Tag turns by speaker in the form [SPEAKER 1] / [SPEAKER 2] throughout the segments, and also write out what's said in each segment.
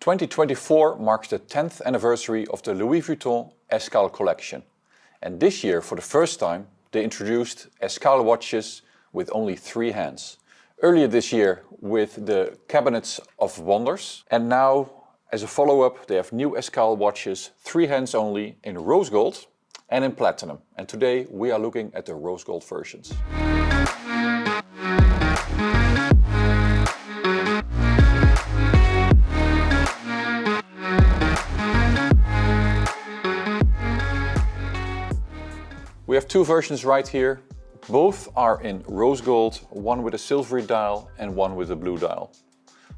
[SPEAKER 1] 2024 marks the 10th anniversary of the Louis Vuitton Escale collection. And this year, for the first time, they introduced Escale watches with only 3 hands. Earlier this year with the Cabinets of Wonders. And now, as a follow-up, they have new Escale watches, 3 hands only, in rose gold and in platinum. And today we are looking at the rose gold versions. We have 2 versions right here. Both are in rose gold, one with a silvery dial and one with a blue dial.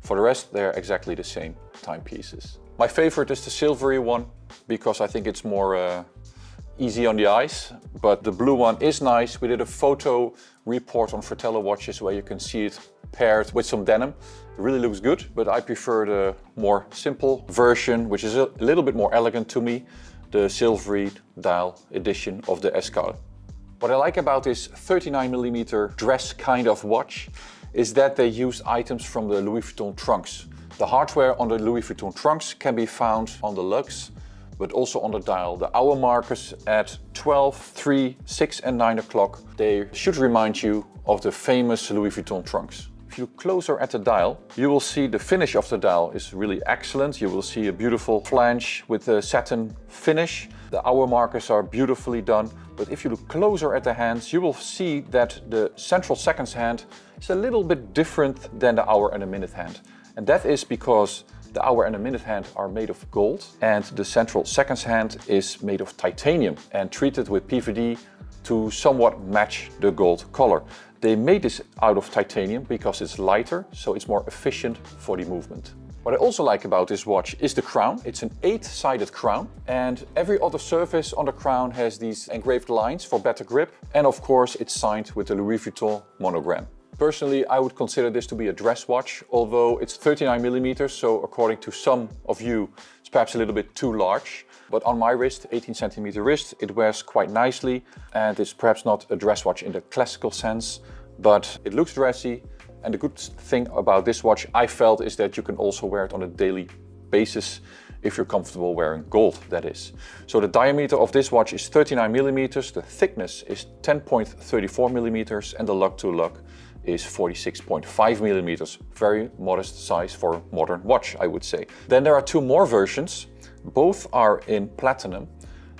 [SPEAKER 1] For the rest, they're exactly the same timepieces. My favorite is the silvery one because I think it's more easy on the eyes, but the blue one is nice. We did a photo report on Fratello watches where you can see it paired with some denim. It really looks good, but I prefer the more simple version, which is a little bit more elegant to me. The silvery dial edition of the Escale. What I like about this 39mm dress kind of watch is that they use items from the Louis Vuitton trunks. The hardware on the Louis Vuitton trunks can be found on the lugs, but also on the dial. The hour markers at 12, 3, 6 and 9 o'clock, they should remind you of the famous Louis Vuitton trunks. If you look closer at the dial, you will see the finish of the dial is really excellent. You will see a beautiful flange with a satin finish. The hour markers are beautifully done. But if you look closer at the hands, you will see that the central seconds hand is a little bit different than the hour and a minute hand. And that is because the hour and a minute hand are made of gold and the central seconds hand is made of titanium and treated with PVD to somewhat match the gold color. They made this out of titanium because it's lighter, so it's more efficient for the movement. What I also like about this watch is the crown. It's an 8-sided crown and every other surface on the crown has these engraved lines for better grip. And of course it's signed with the Louis Vuitton monogram. Personally, I would consider this to be a dress watch, although it's 39mm, so according to some of you, it's perhaps a little bit too large. But on my wrist, 18cm wrist, it wears quite nicely and it's perhaps not a dress watch in the classical sense, but it looks dressy. And the good thing about this watch, I felt, is that you can also wear it on a daily basis if you're comfortable wearing gold, that is. So the diameter of this watch is 39mm, the thickness is 10.34mm and the lug to lug is 46.5mm. Very modest size for a modern watch, I would say. Then there are 2 more versions. Both are in platinum.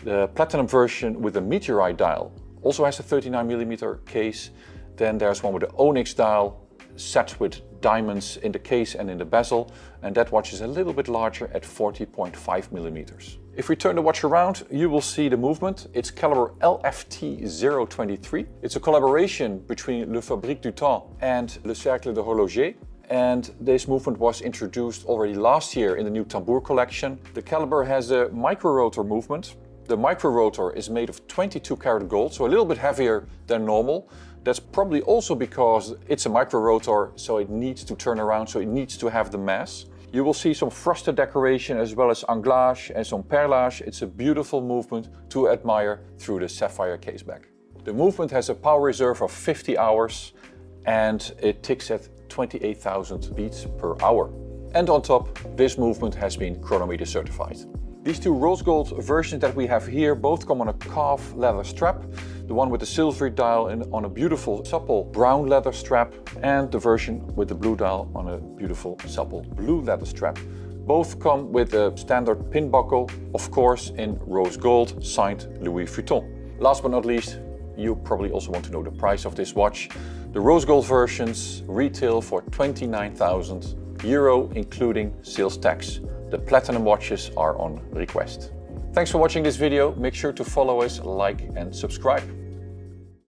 [SPEAKER 1] The platinum version with the meteorite dial also has a 39mm case. Then there's one with the onyx dial set with diamonds in the case and in the bezel, and that watch is a little bit larger at 40.5mm. If we turn the watch around, you will see the movement. It's caliber LFT023. It's a collaboration between Le Fabrique du Temps and Le Cercle de Horloger. And this movement was introduced already last year in the new Tambour collection. The caliber has a micro rotor movement. The micro rotor is made of 22 karat gold, so a little bit heavier than normal. That's probably also because it's a micro rotor, so it needs to turn around, so it needs to have the mass. You will see some frosted decoration as well as anglage and some perlage. It's a beautiful movement to admire through the sapphire caseback. The movement has a power reserve of 50 hours and it ticks at 28,000 beats per hour. And on top, this movement has been chronometer certified. These 2 rose gold versions that we have here both come on a calf leather strap. The one with the silvery dial and on a beautiful supple brown leather strap, and the version with the blue dial on a beautiful supple blue leather strap. Both come with a standard pin buckle, of course in rose gold, signed Louis Vuitton. Last but not least, you probably also want to know the price of this watch. The rose gold versions retail for €29,000, including sales tax. The platinum watches are on request. Thanks for watching this video. Make sure to follow us, like and subscribe.